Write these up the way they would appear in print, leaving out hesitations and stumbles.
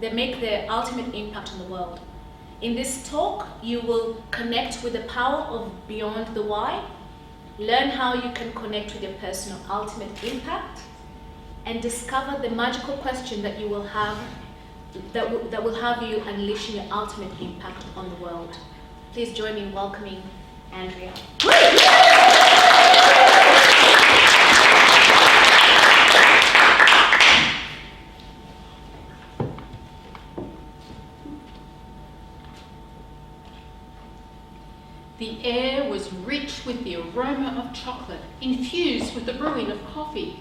that make their ultimate impact on the world. In this talk, you will connect with the power of beyond the why, learn how you can connect with your personal ultimate impact, and discover the magical question that you will have that will have you unleashing your ultimate impact on the world. Please join me in welcoming Andrea. The air was rich with the aroma of chocolate, infused with the brewing of coffee.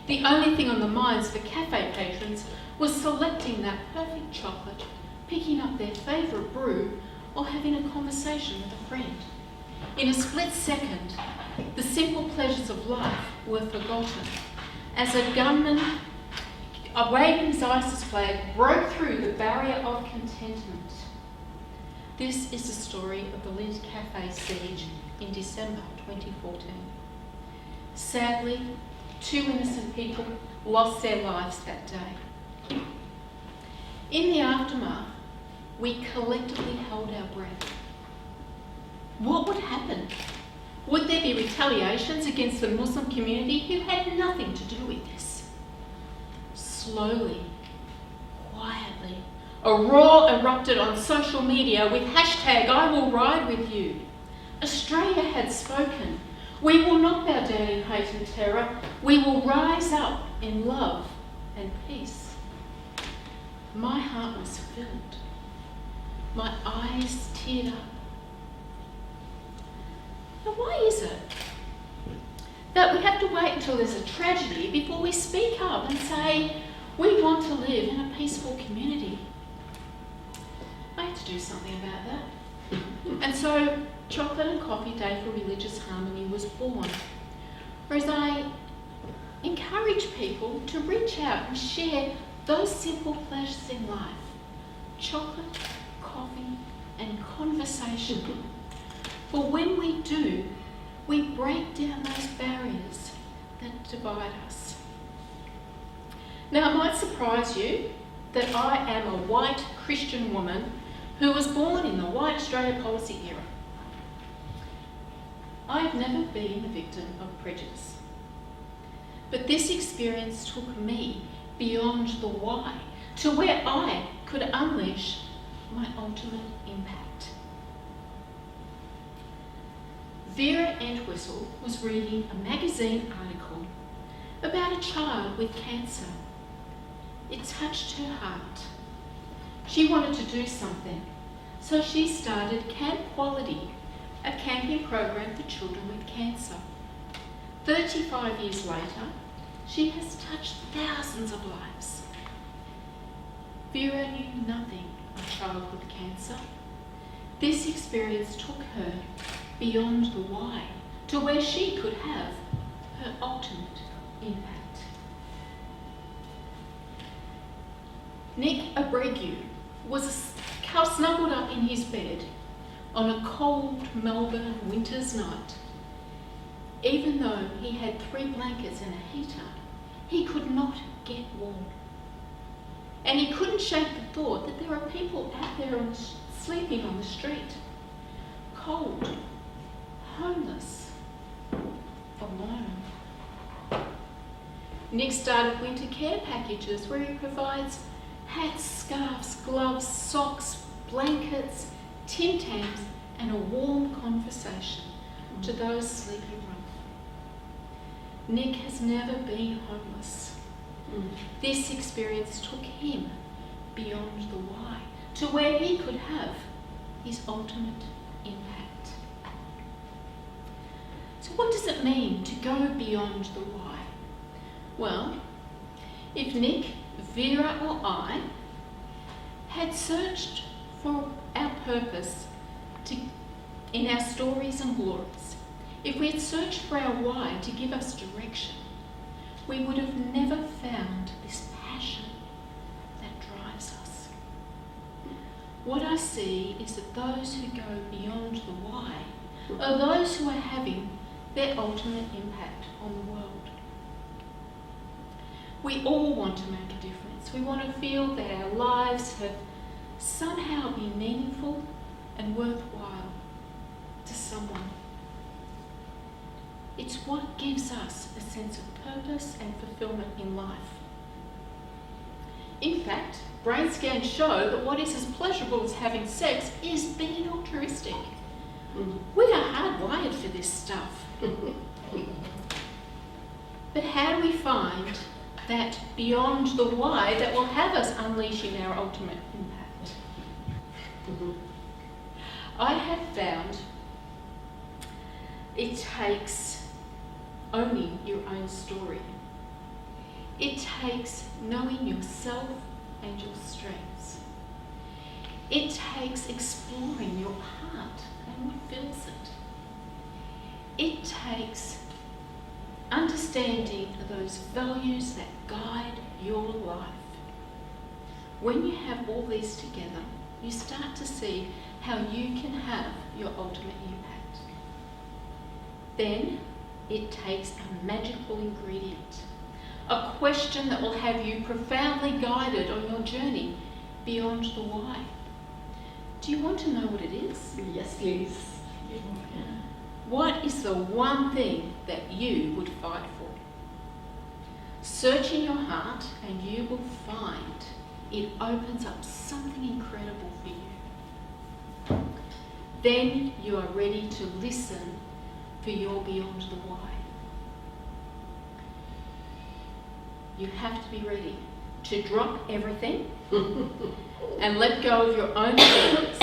The only thing on the minds of the cafe patrons was selecting that perfect chocolate, picking up their favourite brew, or having a conversation with a friend. In a split second, the simple pleasures of life were forgotten as a gunman, waving his ISIS flag, broke through the barrier of contentment. This is the story of the Lindt Cafe siege in December 2014. Sadly, 2 innocent people lost their lives that day. In the aftermath, we collectively held our breath. What would happen? Would there be retaliations against the Muslim community who had nothing to do with this? Slowly, quietly, a roar erupted on social media with hashtag I will ride with you. Australia had spoken. We will not bow down in hate and terror. We will rise up in love and peace. My heart was filled. My eyes teared up. Now why is it that we have to wait until there's a tragedy before we speak up and say we want to live in a peaceful community? I had to do something about that. And so Chocolate and Coffee Day for Religious Harmony was born. Whereas I encourage people to reach out and share those simple pleasures in life. Chocolate, coffee, and conversation. For when we do, we break down those barriers that divide us. Now, it might surprise you that I am a white Christian woman who was born in the White Australia policy era. I have never been the victim of prejudice. But this experience took me beyond the why to where I could unleash my ultimate impact. Vera Entwistle was reading a magazine article about a child with cancer. It touched her heart. She wanted to do something, so she started Camp Quality, a camping program for children with cancer. 35 years later, she has touched thousands of lives. Vera knew nothing of childhood cancer. This experience took her beyond the why to where she could have her ultimate impact. Nick Abregu was snuggled up in his bed on a cold Melbourne winter's night. Even though he had 3 blankets and a heater, he could not get warm. And he couldn't shake the thought that there are people out there sleeping on the street, cold, homeless, alone. Nick started winter care packages where he provides hats, scarves, gloves, socks, blankets, Tim Tams, and a warm conversation to those sleeping rough. Nick has never been homeless. This experience took him beyond the why to where he could have his ultimate impact. So what does it mean to go beyond the why? Well, if Nick, Vera or I had searched for our purpose in our stories and glories, if we had searched for our why to give us direction, we would have never found this passion that drives us. What I see is that those who go beyond the why are those who are having their ultimate impact on the world. We all want to make a difference. We want to feel that our lives have somehow been meaningful and worthwhile to someone. It's what gives us a sense of purpose and fulfillment in life. In fact, brain scans show that what is as pleasurable as having sex is being altruistic. We are hardwired for this stuff. But how do we find that beyond the why that will have us unleashing our ultimate impact? I have found it takes owning your own story. It takes knowing yourself and your strengths. It takes exploring your heart and what fills it. It takes understanding those values that guide your life. When you have all these together, you start to see how you can have your ultimate impact. Then it takes a magical ingredient, a question that will have you profoundly guided on your journey beyond the why. Do you want to know what it is? Yes, please. What is the one thing that you would fight for? Search in your heart and you will find it opens up something incredible for you. Then you are ready to listen for your beyond the why. You have to be ready to drop everything and let go of your own feelings.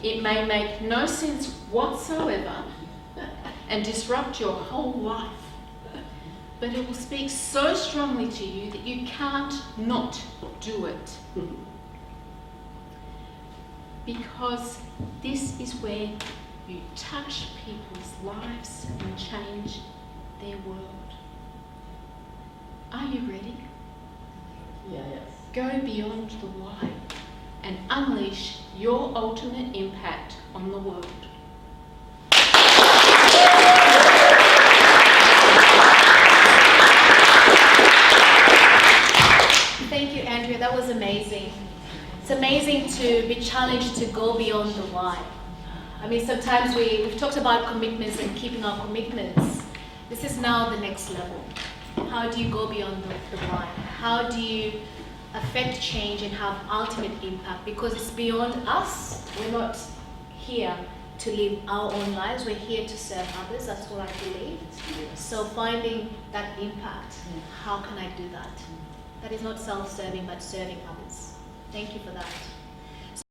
It may make no sense whatsoever and disrupt your whole life, but it will speak so strongly to you that you can't not do it. Because this is where you touch people's lives and change their world. Are you ready? Yes. Go beyond the why and unleash your ultimate impact on the world. Thank you, Andrea. That was amazing. It's amazing to be challenged to go beyond the why. I mean, sometimes we've talked about commitments and keeping our commitments. This is now the next level. How do you go beyond the why? How do you affect change and have ultimate impact? Because it's beyond us. We're not here to live our own lives. We're here to serve others. That's what I believe. So finding that impact, how can I do that? That is not self-serving, but serving others. Thank you for that.